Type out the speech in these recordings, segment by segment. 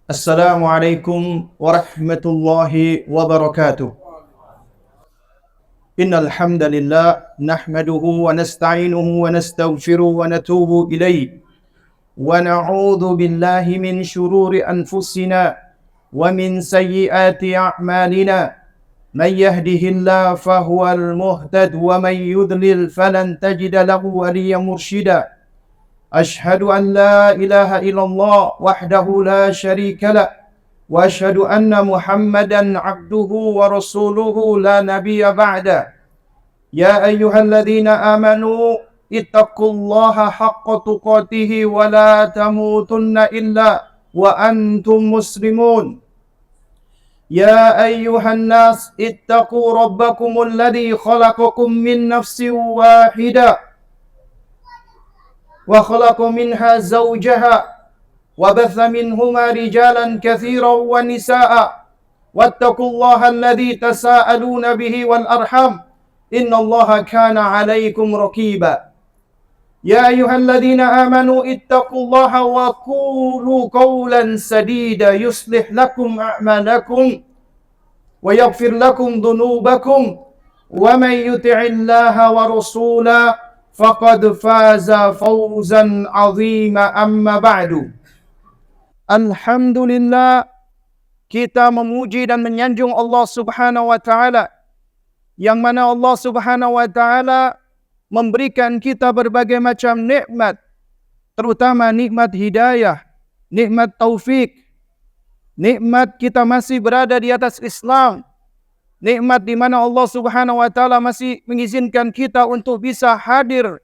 السلام عليكم ورحمة الله وبركاته. إن الحمد لله نحمده ونستعينه ونستغفره ونتوب إليه ونعوذ بالله من شرور أنفسنا ومن سيئات أعمالنا. من يهده الله فهو المهتد ومن يضلل فلن تجد له وليا مرشدا. أشهد أن لا إله إلا الله وحده لا شريك له وأشهد أن محمدا عبده ورسوله لا نبي بعده. يا أيها الذين آمنوا اتقوا الله حق تقاته ولا تموتن إلا وأنتم مسلمون. يا أيها الناس اتقوا ربكم الذي خلقكم من نفس واحدة وخلق منها زوجها وبث منهما رجالا كثيرا ونساء واتقوا الله الذي تساءلون به والأرحام إن الله كان عليكم رقيبا. يا أيها الذين آمنوا اتقوا الله وقولوا قولا سديدا يصلح لكم أعمالكم ويغفر لكم ذنوبكم ومن يطع الله ورسوله فقد فاز فوزا عظيما. أما بعد. Alhamdulillah, kita memuji dan menyanjung Allah Subhanahu wa taala, yang mana Allah Subhanahu wa taala memberikan kita berbagai macam nikmat, terutama nikmat hidayah, nikmat taufik, nikmat kita masih berada di atas Islam, nikmat di mana Allah Subhanahu wa taala masih mengizinkan kita untuk bisa hadir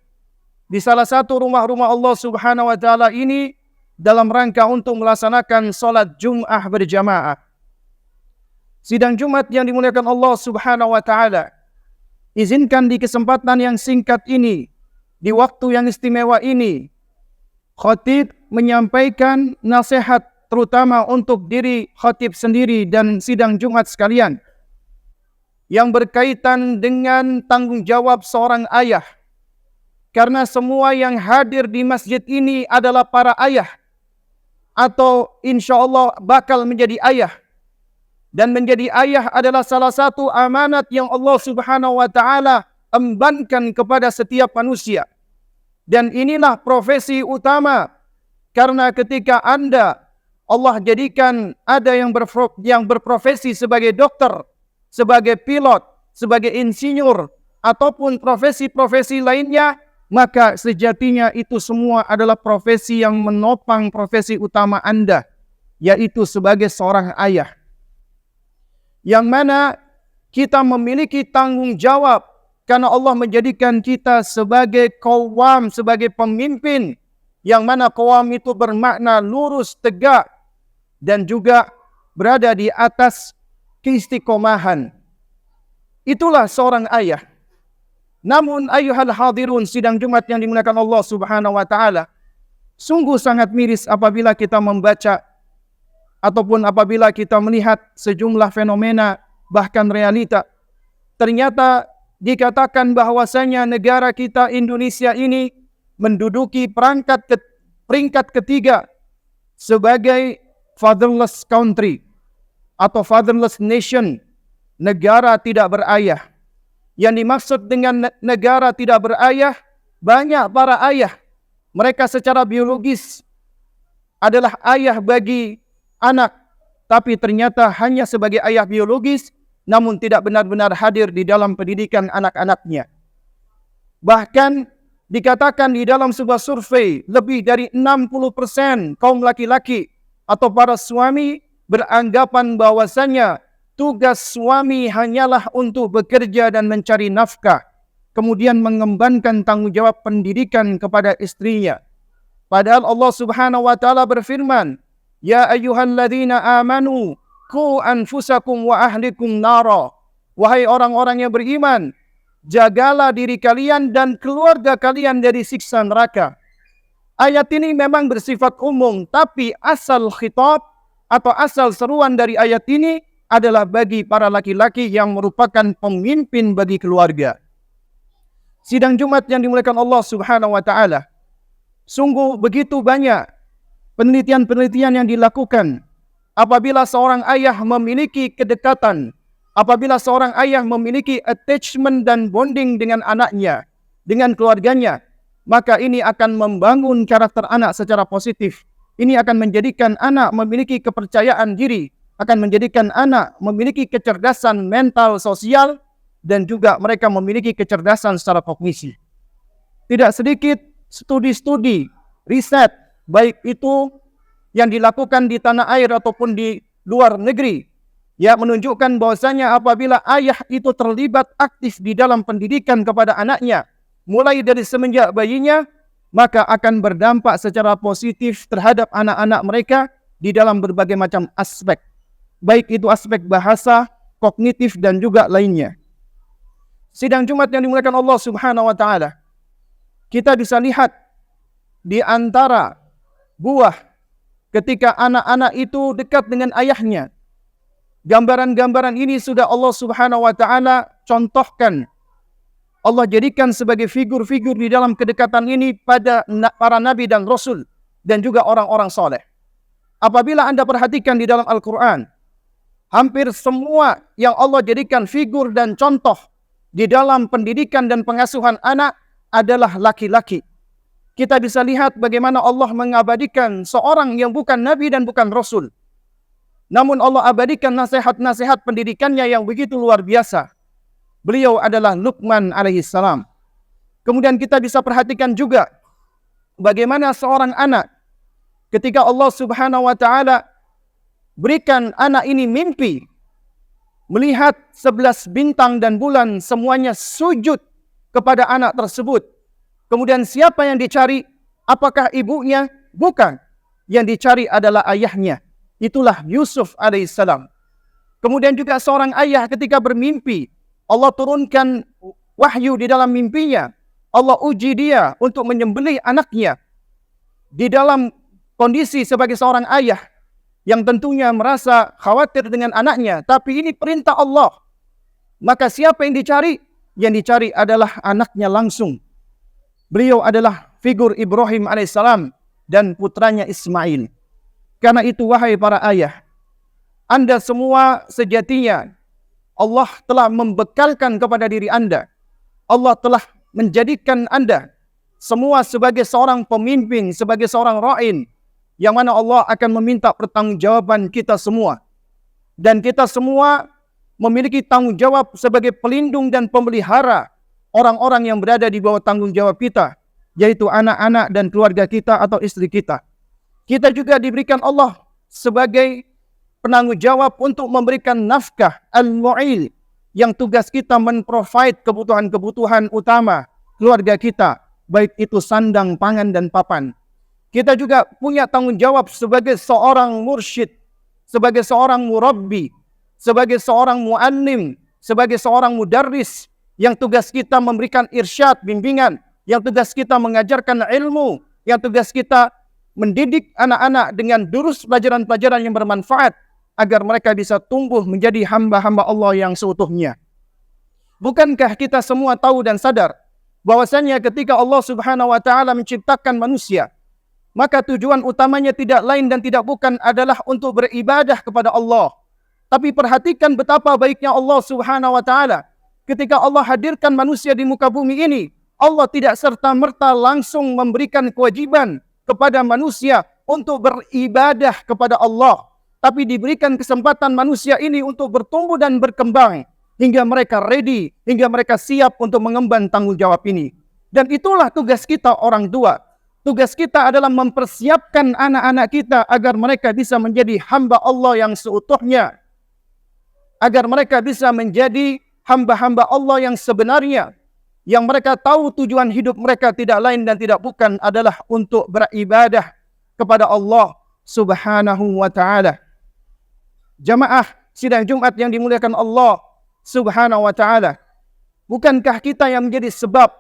di salah satu rumah-rumah Allah Subhanahu wa taala ini dalam rangka untuk melaksanakan salat Jum'ah berjamaah. Sidang Jumat yang dimuliakan Allah Subhanahu wa taala, izinkan di kesempatan yang singkat ini, di waktu yang istimewa ini, khatib menyampaikan nasihat terutama untuk diri khatib sendiri dan sidang Jumat sekalian, yang berkaitan dengan tanggung jawab seorang ayah. Karena semua yang hadir di masjid ini adalah para ayah, atau insya Allah bakal menjadi ayah. Dan menjadi ayah adalah salah satu amanat yang Allah Subhanahu wa taala embankan kepada setiap manusia. Dan inilah profesi utama, karena ketika Allah jadikan ada yang berprofesi sebagai dokter, sebagai pilot, sebagai insinyur, ataupun profesi-profesi lainnya, maka sejatinya itu semua adalah profesi yang menopang profesi utama Anda, yaitu sebagai seorang ayah. Yang mana kita memiliki tanggung jawab, karena Allah menjadikan kita sebagai qawwam, sebagai pemimpin, yang mana qawwam itu bermakna lurus, tegak, dan juga berada di atas keistiqomahan. Itulah seorang ayah. Namun ayuhal hadirun sidang Jumat yang dimuliakan Allah Subhanahu wa taala, sungguh sangat miris apabila kita membaca ataupun apabila kita melihat sejumlah fenomena, bahkan realita. Ternyata dikatakan bahwasanya negara kita Indonesia ini menduduki peringkat ketiga sebagai fatherless country atau fatherless nation, negara tidak berayah. Yang dimaksud dengan negara tidak berayah, banyak para ayah, mereka secara biologis adalah ayah bagi anak, tapi ternyata hanya sebagai ayah biologis, namun tidak benar-benar hadir di dalam pendidikan anak-anaknya. Bahkan dikatakan di dalam sebuah survei, lebih dari 60% kaum laki-laki atau para suami beranggapan bahwasanya tugas suami hanyalah untuk bekerja dan mencari nafkah, kemudian mengembankan tanggung jawab pendidikan kepada istrinya. Padahal Allah Subhanahu wa taala berfirman, "Ya ayyuhalladzina amanu qu anfusakum wa ahlikum nara." Wahai orang-orang yang beriman, jagalah diri kalian dan keluarga kalian dari siksa neraka. Ayat ini memang bersifat umum, tapi asal khitab atau asal seruan dari ayat ini adalah bagi para laki-laki yang merupakan pemimpin bagi keluarga. Sidang Jumat yang dimuliakan Allah Subhanahu wa taala, sungguh begitu banyak penelitian-penelitian yang dilakukan apabila seorang ayah memiliki kedekatan, apabila seorang ayah memiliki attachment dan bonding dengan anaknya, dengan keluarganya, maka ini akan membangun karakter anak secara positif. Ini akan menjadikan anak memiliki kepercayaan diri, akan menjadikan anak memiliki kecerdasan mental sosial, dan juga mereka memiliki kecerdasan secara kognisi. Tidak sedikit studi-studi, riset, baik itu yang dilakukan di tanah air ataupun di luar negeri, ya, menunjukkan bahwasanya apabila ayah itu terlibat aktif di dalam pendidikan kepada anaknya, mulai dari semenjak bayinya, maka akan berdampak secara positif terhadap anak-anak mereka di dalam berbagai macam aspek, baik itu aspek bahasa, kognitif, dan juga lainnya. Sidang Jumat yang dimuliakan Allah Subhanahu wa Ta'ala, kita bisa lihat di antara buah ketika anak-anak itu dekat dengan ayahnya. Gambaran-gambaran ini sudah Allah Subhanahu wa Ta'ala contohkan. Allah jadikan sebagai figur-figur di dalam kedekatan ini pada para nabi dan rasul dan juga orang-orang soleh. Apabila Anda perhatikan di dalam Al-Quran, hampir semua yang Allah jadikan figur dan contoh di dalam pendidikan dan pengasuhan anak adalah laki-laki. Kita bisa lihat bagaimana Allah mengabadikan seorang yang bukan nabi dan bukan rasul, namun Allah abadikan nasihat-nasihat pendidikannya yang begitu luar biasa. Beliau adalah Luqman alaihissalam. Kemudian kita bisa perhatikan juga bagaimana seorang anak ketika Allah Subhanahu wa Ta'ala berikan anak ini mimpi, melihat 11 bintang dan bulan semuanya sujud kepada anak tersebut. Kemudian siapa yang dicari? Apakah ibunya? Bukan. Yang dicari adalah ayahnya. Itulah Yusuf alaihissalam. Kemudian juga seorang ayah ketika bermimpi, Allah turunkan wahyu di dalam mimpinya. Allah uji dia untuk menyembelih anaknya. Di dalam kondisi sebagai seorang ayah yang tentunya merasa khawatir dengan anaknya, tapi ini perintah Allah. Maka siapa yang dicari? Yang dicari adalah anaknya langsung. Beliau adalah figur Ibrahim alaihissalam dan putranya Ismail. Karena itu wahai para ayah, Anda semua sejatinya Allah telah membekalkan kepada diri Anda. Allah telah menjadikan Anda semua sebagai seorang pemimpin, sebagai seorang ra'in, yang mana Allah akan meminta pertanggungjawaban kita semua. Dan kita semua memiliki tanggung jawab sebagai pelindung dan pemelihara orang-orang yang berada di bawah tanggung jawab kita, yaitu anak-anak dan keluarga kita atau istri kita. Kita juga diberikan Allah sebagai penanggung jawab untuk memberikan nafkah al-mu'il, yang tugas kita men-provide kebutuhan-kebutuhan utama keluarga kita, baik itu sandang, pangan, dan papan. Kita juga punya tanggung jawab sebagai seorang mursyid, sebagai seorang murabbi, sebagai seorang muallim, sebagai seorang mudarris, yang tugas kita memberikan irsyad, bimbingan, yang tugas kita mengajarkan ilmu, yang tugas kita mendidik anak-anak dengan durus pelajaran-pelajaran yang bermanfaat, agar mereka bisa tumbuh menjadi hamba-hamba Allah yang seutuhnya. Bukankah kita semua tahu dan sadar bahwasanya ketika Allah Subhanahu wa Ta'ala menciptakan manusia, maka tujuan utamanya tidak lain dan tidak bukan adalah untuk beribadah kepada Allah. Tapi perhatikan betapa baiknya Allah Subhanahu wa Ta'ala. Ketika Allah hadirkan manusia di muka bumi ini, Allah tidak serta-merta langsung memberikan kewajiban kepada manusia untuk beribadah kepada Allah, tapi diberikan kesempatan manusia ini untuk bertumbuh dan berkembang hingga mereka ready, hingga mereka siap untuk mengemban tanggung jawab ini. Dan itulah tugas kita orang tua. Tugas kita adalah mempersiapkan anak-anak kita agar mereka bisa menjadi hamba Allah yang seutuhnya, agar mereka bisa menjadi hamba-hamba Allah yang sebenarnya, yang mereka tahu tujuan hidup mereka tidak lain dan tidak bukan adalah untuk beribadah kepada Allah Subhanahu wa Ta'ala. Jamaah sidang Jumat yang dimuliakan Allah Subhanahu wa Ta'ala, bukankah kita yang menjadi sebab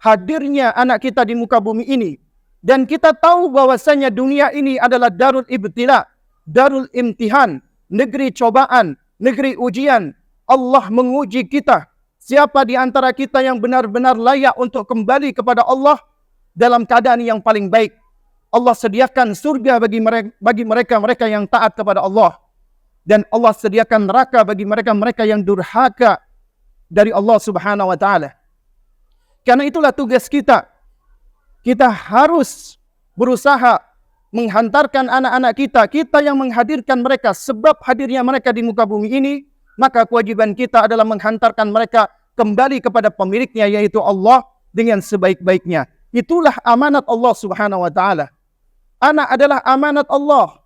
hadirnya anak kita di muka bumi ini? Dan kita tahu bahwasanya dunia ini adalah darul ibtila, darul imtihan, negeri cobaan, negeri ujian. Allah menguji kita. Siapa di antara kita yang benar-benar layak untuk kembali kepada Allah dalam keadaan yang paling baik? Allah sediakan surga bagi mereka yang taat kepada Allah. Dan Allah sediakan neraka bagi mereka yang durhaka dari Allah Subhanahu wa taala. Karena itulah tugas kita. Kita harus berusaha menghantarkan anak-anak kita yang menghadirkan mereka, sebab hadirnya mereka di muka bumi ini, maka kewajiban kita adalah menghantarkan mereka kembali kepada pemiliknya, yaitu Allah, dengan sebaik-baiknya. Itulah amanat Allah Subhanahu wa taala. Anak adalah amanat Allah.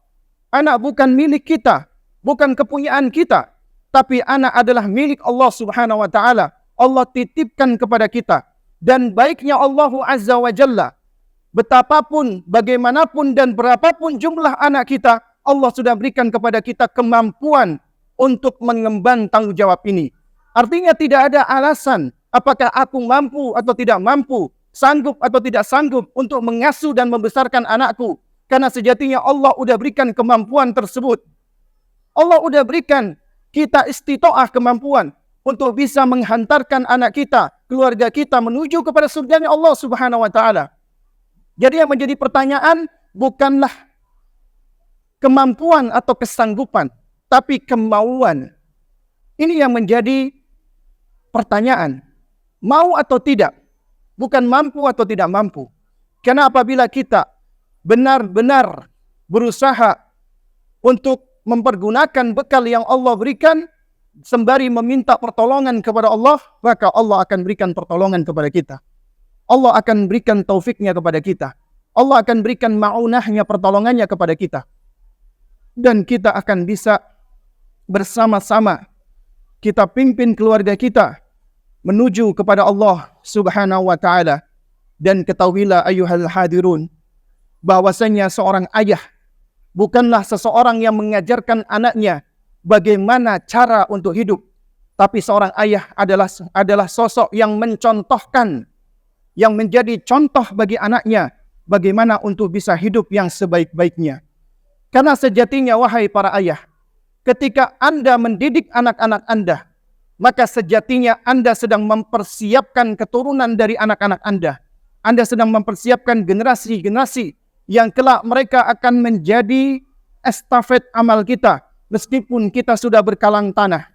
Anak bukan milik kita, bukan kepunyaan kita, tapi anak adalah milik Allah Subhanahu wa taala. Allah titipkan kepada kita. Dan baiknya Allah Azza wa Jalla, betapapun, bagaimanapun dan berapapun jumlah anak kita, Allah sudah berikan kepada kita kemampuan untuk mengemban tanggung jawab ini. Artinya tidak ada alasan apakah aku mampu atau tidak mampu, sanggup atau tidak sanggup untuk mengasuh dan membesarkan anakku. Karena sejatinya Allah sudah berikan kemampuan tersebut. Allah sudah berikan kita istitoah kemampuan untuk bisa menghantarkan anak kita, keluarga kita menuju kepada surganya Allah Subhanahu wa taala. Jadi yang menjadi pertanyaan bukanlah kemampuan atau kesanggupan, tapi kemauan. Ini yang menjadi pertanyaan. Mau atau tidak? Bukan mampu atau tidak mampu. Karena apabila kita benar-benar berusaha untuk mempergunakan bekal yang Allah berikan, sembari meminta pertolongan kepada Allah, maka Allah akan berikan pertolongan kepada kita. Allah akan berikan taufiknya kepada kita. Allah akan berikan ma'unahnya, pertolongannya kepada kita. Dan kita akan bisa bersama-sama kita pimpin keluarga kita menuju kepada Allah Subhanahu wa taala. Dan ketahuilah ayuhal hadirun, bahwasanya seorang ayah bukanlah seseorang yang mengajarkan anaknya bagaimana cara untuk hidup, tapi seorang ayah adalah sosok yang mencontohkan, yang menjadi contoh bagi anaknya bagaimana untuk bisa hidup yang sebaik-baiknya. Karena sejatinya wahai para ayah, ketika Anda mendidik anak-anak Anda, maka sejatinya Anda sedang mempersiapkan keturunan dari anak-anak Anda. Anda sedang mempersiapkan generasi-generasi yang kelak mereka akan menjadi estafet amal kita, meskipun kita sudah berkalang tanah.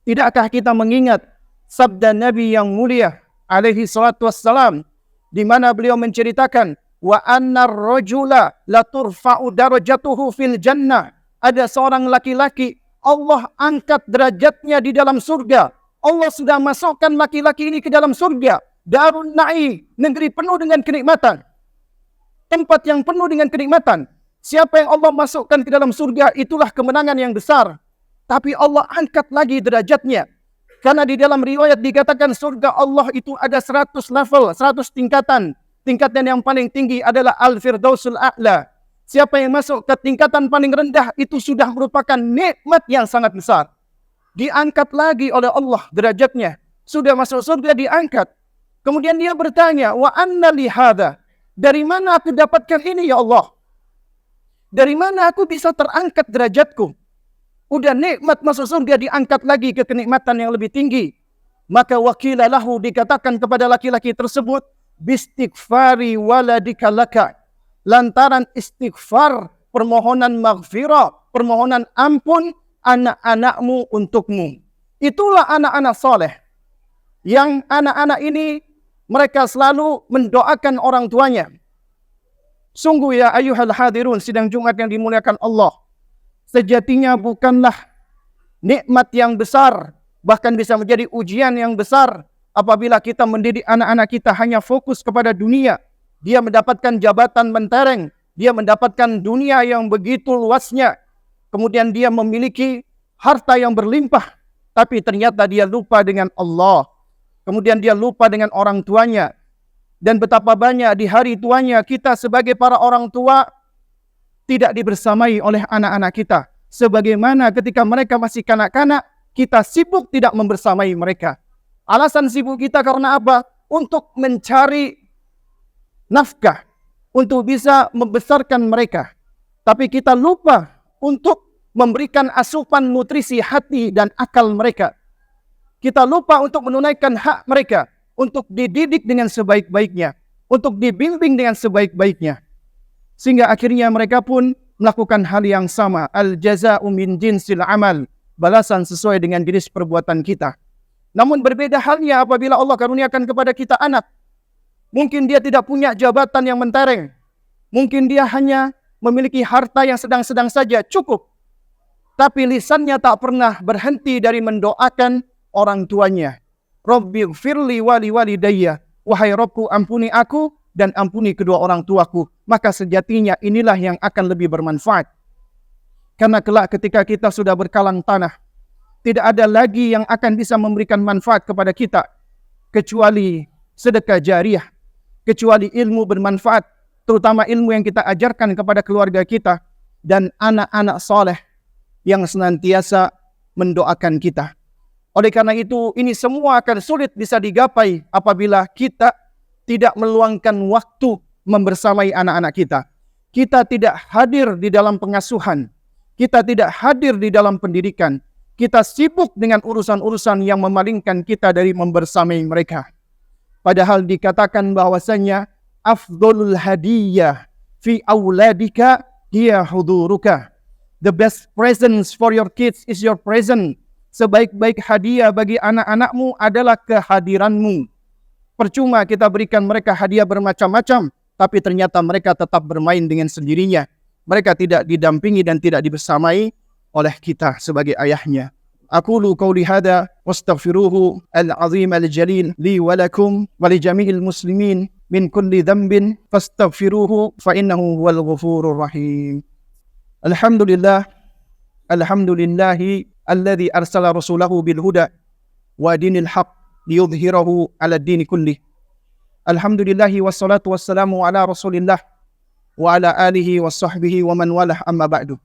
Tidakkah kita mengingat sabda Nabi yang mulia alaihi salatu wassalam, di mana beliau menceritakan, wa annar rajula la turfa'u darajatuhu fil jannah. Ada seorang laki-laki, Allah angkat derajatnya di dalam surga. Allah sudah masukkan laki-laki ini ke dalam surga. Darun Na'i, negeri penuh dengan kenikmatan. Tempat yang penuh dengan kenikmatan. Siapa yang Allah masukkan ke dalam surga, itulah kemenangan yang besar. Tapi Allah angkat lagi derajatnya. Karena di dalam riwayat dikatakan surga Allah itu ada 100 level, 100 tingkatan. Tingkatan yang paling tinggi adalah Al-Firdausul A'la. Siapa yang masuk ke tingkatan paling rendah, itu sudah merupakan nikmat yang sangat besar. Diangkat lagi oleh Allah derajatnya. Sudah masuk surga diangkat. Kemudian dia bertanya, wa anna li hadha, dari mana aku dapatkan ini ya Allah? Dari mana aku bisa terangkat derajatku? Udah nikmat masuk surga diangkat lagi ke kenikmatan yang lebih tinggi. Maka wakila lahu, dikatakan kepada laki-laki tersebut, bistighfari waladika laka, lantaran istighfar, permohonan maghfirah, permohonan ampun anak-anakmu untukmu. Itulah anak-anak soleh. Yang anak-anak ini mereka selalu mendoakan orang tuanya. Sungguh ya ayuhal hadirun, sidang Jumat yang dimuliakan Allah, sejatinya bukanlah nikmat yang besar, bahkan bisa menjadi ujian yang besar apabila kita mendidik anak-anak kita hanya fokus kepada dunia. Dia mendapatkan jabatan mentereng, dia mendapatkan dunia yang begitu luasnya, kemudian dia memiliki harta yang berlimpah, tapi ternyata dia lupa dengan Allah. Kemudian dia lupa dengan orang tuanya. Dan betapa banyak di hari tuanya kita sebagai para orang tua tidak dibersamai oleh anak-anak kita. Sebagaimana ketika mereka masih kanak-kanak, kita sibuk tidak membersamai mereka. Alasan sibuk kita karena apa? Untuk mencari nafkah, untuk bisa membesarkan mereka. Tapi kita lupa untuk memberikan asupan nutrisi hati dan akal mereka. Kita lupa untuk menunaikan hak mereka, untuk dididik dengan sebaik-baiknya, untuk dibimbing dengan sebaik-baiknya. Sehingga akhirnya mereka pun melakukan hal yang sama. Al-jaza'u min jinsil amal. Balasan sesuai dengan jenis perbuatan kita. Namun berbeda halnya apabila Allah karuniakan kepada kita anak. Mungkin dia tidak punya jabatan yang mentereng. Mungkin dia hanya memiliki harta yang sedang-sedang saja, cukup. Tapi lisannya tak pernah berhenti dari mendoakan orang tuanya. Rabbighfirli wali walidayya. Wahai Rabbku, ampuni aku dan ampuni kedua orang tuaku. Maka sejatinya inilah yang akan lebih bermanfaat. Karena kelak ketika kita sudah berkalang tanah, tidak ada lagi yang akan bisa memberikan manfaat kepada kita kecuali sedekah jariah, kecuali ilmu bermanfaat, terutama ilmu yang kita ajarkan kepada keluarga kita dan anak-anak soleh yang senantiasa mendoakan kita. Oleh karena itu, ini semua akan sulit bisa digapai apabila kita tidak meluangkan waktu membersamai anak-anak kita. Kita tidak hadir di dalam pengasuhan. Kita tidak hadir di dalam pendidikan. Kita sibuk dengan urusan-urusan yang memalingkan kita dari membersamai mereka. Padahal dikatakan bahwasanya afdolul hadiyah fi auladika hiya huduruka. The best presents for your kids is your present. Sebaik-baik hadiah bagi anak-anakmu adalah kehadiranmu. Percuma kita berikan mereka hadiah bermacam-macam, tapi ternyata mereka tetap bermain dengan sendirinya. Mereka tidak didampingi dan tidak dibersamai oleh kita sebagai ayahnya. Aqulu qawli hadha wastaghfiruhu al-azim al-jalil li wa lakum wa li jami'il muslimin min kulli dhanbin fastaghfiruhu fa innahu huwal ghafurur rahim. Alhamdulillah, alhamdulillahi alladhi arsala rasulahu bil huda wa dinil haq liyudhhirahu ala ad-din kullih. Alhamdulillahi wassalatu wassalamu ala rasulillah wa ala alihi wa sahbihi wa man walah amma ba'du.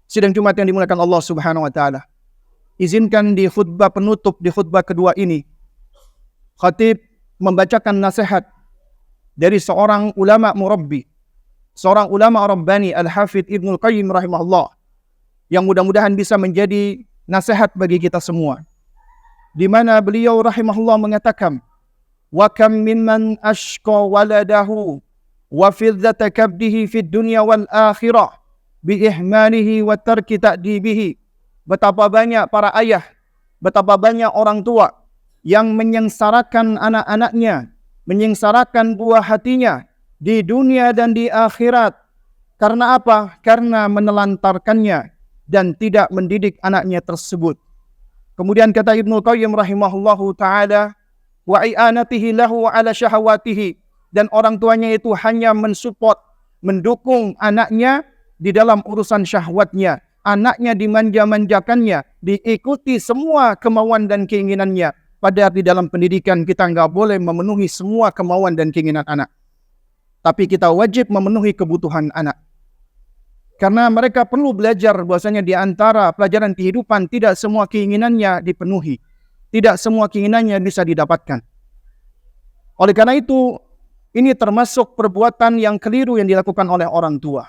Sidang Jumat yang dimuliakan Allah Subhanahu wa taala. Izinkan di khutbah penutup, di khutbah kedua ini, khatib membacakan nasihat dari seorang ulama murabbi, seorang ulama rabbani, Al-Hafidh Ibnul Qayyim rahimahullah, yang mudah-mudahan bisa menjadi nasihat bagi kita semua. Di mana beliau rahimahullah mengatakan, wa kam mimman ashqa waladahu wa fidzata kabdihi fid dunya wal akhirah bi ihmanihi wa tarki ta'dibihi. Betapa banyak para ayah, betapa banyak orang tua yang menyengsarakan anak-anaknya, menyengsarakan buah hatinya di dunia dan di akhirat. Karena apa? Karena menelantarkannya dan tidak mendidik anaknya tersebut. Kemudian kata Ibnu Qayyim rahimahullahu ta'ala, wa i'anatihi lahu ala syahawatihi. Dan orang tuanya itu hanya mensupport, mendukung anaknya di dalam urusan syahwatnya. Anaknya dimanja-manjakannya, diikuti semua kemauan dan keinginannya. Padahal di dalam pendidikan kita nggak boleh memenuhi semua kemauan dan keinginan anak. Tapi kita wajib memenuhi kebutuhan anak. Karena mereka perlu belajar bahwasanya di antara pelajaran kehidupan tidak semua keinginannya dipenuhi. Tidak semua keinginannya bisa didapatkan. Oleh karena itu, ini termasuk perbuatan yang keliru yang dilakukan oleh orang tua.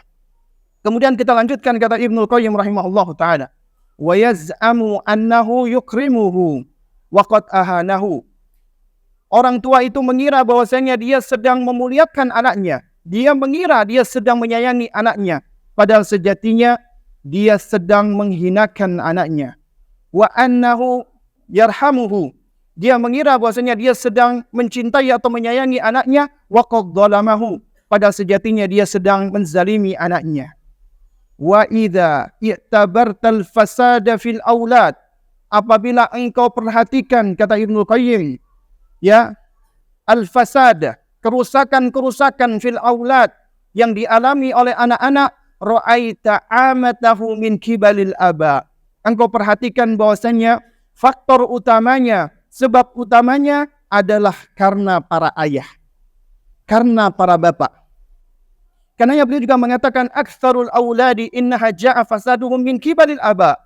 Kemudian kita lanjutkan kata Ibnul Qayyim rahimahullahu ta'ala. Wa yaz'amu annahu yukrimuhu wa qad ahanahu. Orang tua itu mengira bahwasanya dia sedang memuliakan anaknya. Dia mengira dia sedang menyayangi anaknya. Padahal sejatinya dia sedang menghinakan anaknya. Wa annahu yarhamuhu. Dia mengira bahwasanya dia sedang mencintai atau menyayangi anaknya. Wa qad dhalamahu. Padahal sejatinya dia sedang menzalimi anaknya. Wa idza i'tabartal fasada fil aulad. Apabila engkau perhatikan, kata Ibnu Qayyim, ya, al-fasad, kerusakan-kerusakan fil aulad yang dialami oleh anak-anak, ra'aita amatahu min kibalil aba. Engkau perhatikan bahwasanya faktor utamanya, sebab utamanya adalah karena para ayah, karena para bapak. Karena beliau juga mengatakan aktsarul auladi innaha ja'a fasaduhum min kibalil aba.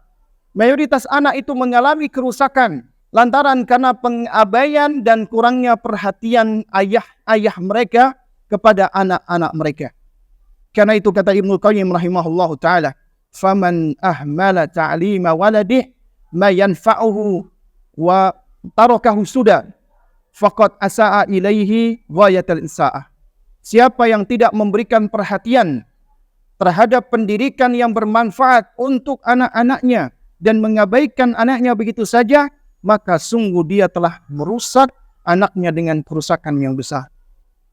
Mayoritas anak itu mengalami kerusakan lantaran karena pengabaian dan kurangnya perhatian ayah-ayah mereka kepada anak-anak mereka. Karena itu kata Ibnu Qayyim rahimahullahu taala, faman ahmala ta'lima waladih ma yanfa'uhu wa tarakahu suda faqad asa'a ilaihi ghayatal isa'ah. Siapa yang tidak memberikan perhatian terhadap pendidikan yang bermanfaat untuk anak-anaknya dan mengabaikan anaknya begitu saja, maka sungguh dia telah merusak anaknya dengan kerusakan yang besar.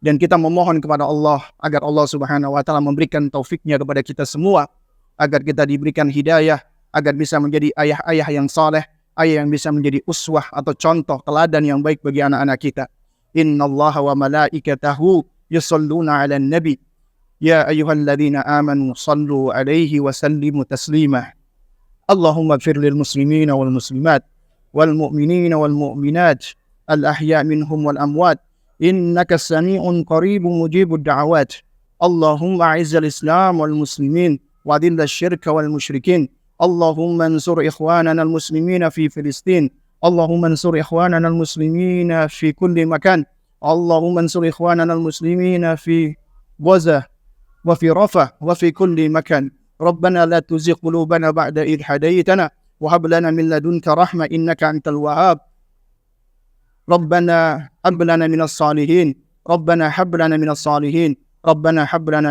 Dan kita memohon kepada Allah agar Allah Subhanahu wa taala memberikan taufiknya kepada kita semua, agar kita diberikan hidayah, agar bisa menjadi ayah-ayah yang saleh, ayah yang bisa menjadi uswah atau contoh teladan yang baik bagi anak-anak kita. Innallaha wa malaikatahu yusalluna 'alan nabi ya ayyuhalladzina amanu sallu 'alaihi wa sallimu taslima. Allahumma ighfir lil muslimina wal muslimat wal mu'minina wal mu'minat al ahya' minhum wal amwat innaka sami'un qaribun mujibud da'awat. Allahumma a'izzal islam wal muslimin wa adhillash syirka wal musyrikin. Allahumma ansur ikhwanana al muslimina fi Filistin. Allahumma ansur ikhwanana al muslimina fi kulli makan. Allahumma ansur ikhwanana al muslimina fi Gaza wa fi Rafah wa fi kulli makan. Rabbana la tuzigh qulubana ba'da idh hadaytana wa hab lana min ladunka rahmah innaka antal wahhab. ربنا هب لنا من الصالحين ربنا هب لنا من الصالحين ربنا هب لنا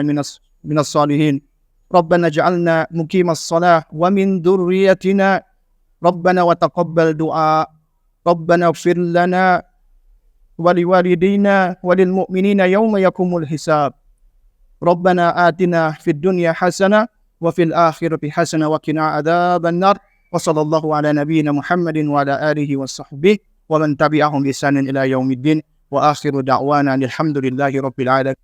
من الصالحين ربنا اجعلنا مقيم الصلاة ومن ذريتنا ربنا وتقبل دعاء ربنا اغفر لنا ولوالدينا وللمؤمنين يوم يقوم الحساب ربنا آتنا في الدنيا حسنة وفي الآخرة حسنة وقنا عذاب النار وصلى الله على نبينا محمد وعلى آله وصحبه ومن تبعهم بإحسان إلى يوم الدين وآخر دعوانا الحمد لله رب العالمين.